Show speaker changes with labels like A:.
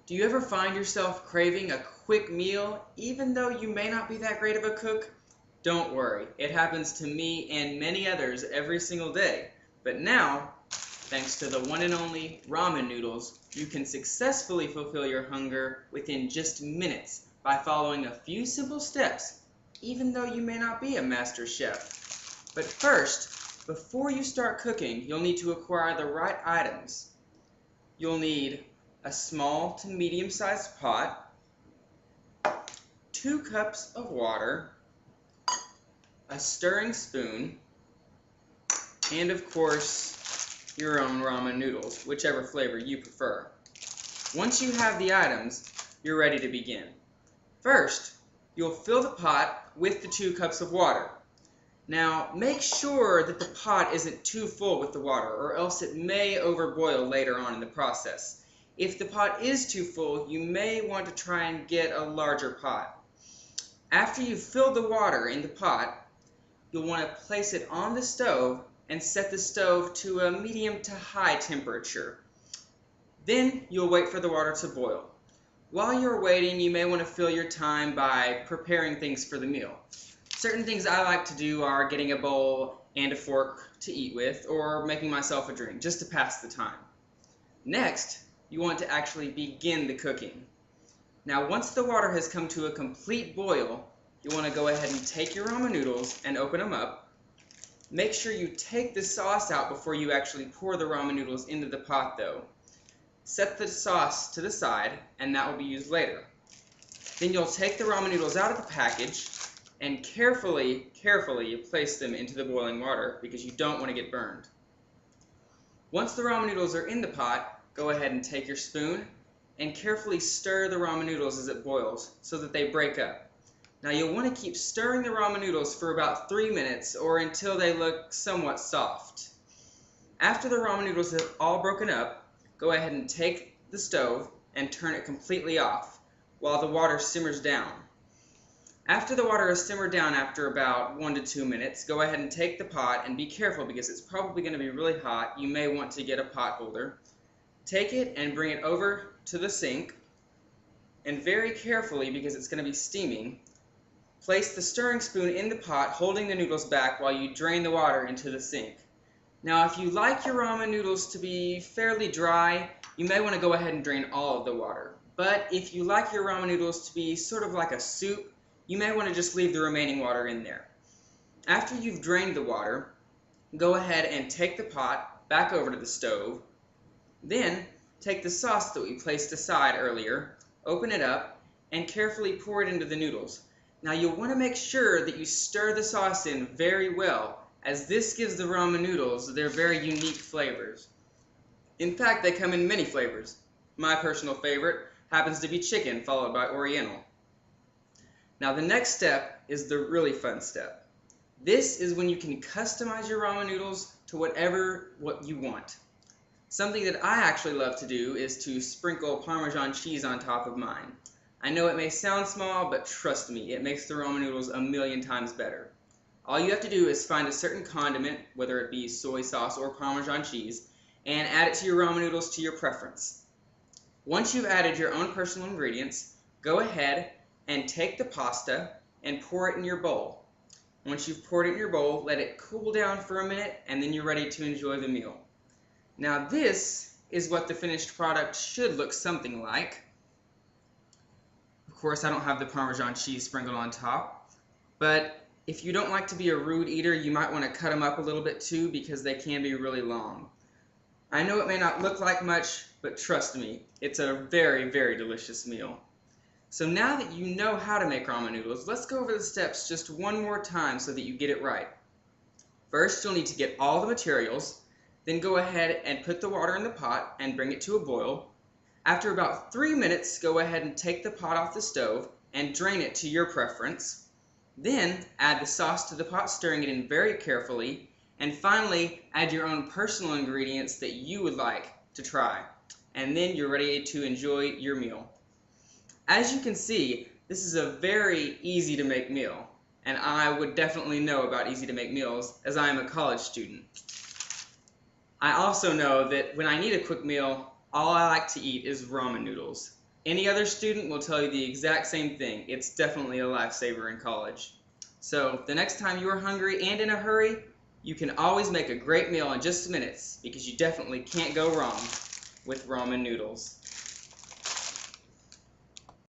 A: Do you ever find yourself craving a quick meal even though you may not be that great of a cook? Don't worry, it happens to me and many others every single day. But now, thanks to the one and only ramen noodles, you can successfully fulfill your hunger within just minutes by following a few simple steps, even though you may not be a master chef. But first, before you start cooking, you'll need to acquire the right items. You'll need a small to medium-sized pot, 2 cups of water, a stirring spoon, and of course, your own ramen noodles, whichever flavor you prefer. Once you have the items, you're ready to begin. First, you'll fill the pot with the 2 cups of water. Now, make sure that the pot isn't too full with the water, or else it may overboil later on in the process. If the pot is too full, you may want to try and get a larger pot. After you've filled the water in the pot, you'll want to place it on the stove and set the stove to a medium to high temperature. Then you'll wait for the water to boil. While you're waiting, you may want to fill your time by preparing things for the meal. Certain things I like to do are getting a bowl and a fork to eat with, or making myself a drink just to pass the time. Next, you want to actually begin the cooking. Now, once the water has come to a complete boil, you want to go ahead and take your ramen noodles and open them up. Make sure you take the sauce out before you actually pour the ramen noodles into the pot though. Set the sauce to the side, and that will be used later. Then you'll take the ramen noodles out of the package and carefully you place them into the boiling water because you don't want to get burned. Once the ramen noodles are in the pot, go ahead and take your spoon and carefully stir the ramen noodles as it boils so that they break up. Now you'll want to keep stirring the ramen noodles for about 3 minutes or until they look somewhat soft. After the ramen noodles have all broken up, go ahead and take the stove and turn it completely off while the water simmers down. After the water has simmered down after about 1 to 2 minutes, go ahead and take the pot, and be careful because it's probably going to be really hot. You may want to get a pot holder. Take it and bring it over to the sink, and very carefully, because it's going to be steaming, place the stirring spoon in the pot, holding the noodles back while you drain the water into the sink. Now, if you like your ramen noodles to be fairly dry, you may want to go ahead and drain all of the water. But if you like your ramen noodles to be sort of like a soup, you may want to just leave the remaining water in there. After you've drained the water, go ahead and take the pot back over to the stove. Then, take the sauce that we placed aside earlier, open it up, and carefully pour it into the noodles. Now you'll want to make sure that you stir the sauce in very well, as this gives the ramen noodles their very unique flavors. In fact, they come in many flavors. My personal favorite happens to be chicken, followed by oriental. Now the next step is the really fun step. This is when you can customize your ramen noodles to what you want. Something that I actually love to do is to sprinkle Parmesan cheese on top of mine. I know it may sound small, but trust me, it makes the ramen noodles a million times better. All you have to do is find a certain condiment, whether it be soy sauce or Parmesan cheese, and add it to your ramen noodles to your preference. Once you've added your own personal ingredients, go ahead and take the pasta and pour it in your bowl. Once you've poured it in your bowl, let it cool down for a minute, and then you're ready to enjoy the meal. Now this is what the finished product should look something like. Of course, I don't have the Parmesan cheese sprinkled on top, but if you don't like to be a rude eater, you might want to cut them up a little bit too, because they can be really long. I know it may not look like much, but trust me, it's a very, very delicious meal. So now that you know how to make ramen noodles, let's go over the steps just one more time so that you get it right. First, you'll need to get all the materials, then go ahead and put the water in the pot and bring it to a boil. After about 3 minutes, go ahead and take the pot off the stove and drain it to your preference. Then add the sauce to the pot, stirring it in very carefully, and finally add your own personal ingredients that you would like to try. And then you're ready to enjoy your meal. As you can see, this is a very easy to make meal, and I would definitely know about easy to make meals as I am a college student. I also know that when I need a quick meal, all I like to eat is ramen noodles. Any other student will tell you the exact same thing. It's definitely a lifesaver in college. So the next time you are hungry and in a hurry, you can always make a great meal in just minutes because you definitely can't go wrong with ramen noodles.